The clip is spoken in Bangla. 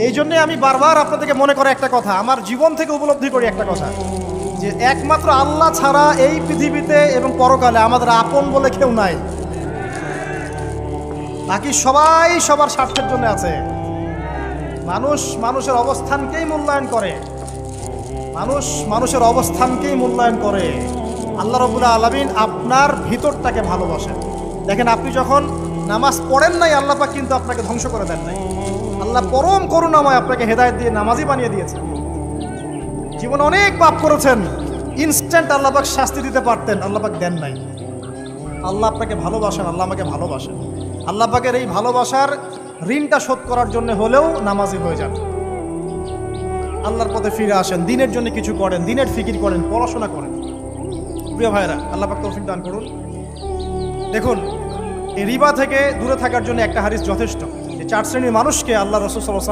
এই জন্যে আমি বারবার আপনাদেরকে মনে করে একটা কথা, আমার জীবন থেকে উপলব্ধি করি একটা কথা, যে একমাত্র আল্লাহ ছাড়া এই পৃথিবীতে এবং পরকালে আমাদের আপন বলে কেউ নাই। বাকি সবাই সবার স্বার্থের জন্য আছে। মানুষ মানুষের অবস্থানকেই মূল্যায়ন করে, মানুষ মানুষের অবস্থানকেই মূল্যায়ন করে। আল্লাহ রাব্বুল আলামিন আপনার ভিতরটাকে ভালোবাসেন। দেখেন, আপনি যখন নামাজ পড়েন নাই, আল্লাহ পাক কিন্তু আপনাকে ধ্বংস করে দেন নাই। আল্লাহ পরম করুণাময় আপনাকে হেদায়েত দিয়ে নামাজি বানিয়ে দিয়েছেন। জীবনে অনেক পাপ করেছেন, ইনস্ট্যান্ট আল্লাহ পাক শাস্তি দিতে পারতেন, আল্লাহ পাক দেন নাই। আল্লাহ আপনাকে ভালোবাসেন, আল্লাহ আমাকে ভালোবাসেন। আল্লাহ পাকের এই ভালোবাসার ঋণটা শোধ করার জন্য হলেও নামাজি হয়ে যান, আল্লাহর পথে ফিরে আসেন, দিনের জন্য কিছু করেন, দিনের ফিকির করেন, পড়াশোনা করেন। প্রিয় ভাইরা, আল্লাহ পাক তৌফিক দান করুন। দেখুন, এই রিবা থেকে দূরে থাকার জন্য একটা হাদিস যথেষ্ট, যে 4 শ্রেণীর মানুষকে আল্লাহ রাসূল সাল্লাল্লাহু আলাইহি ওয়াসাল্লাম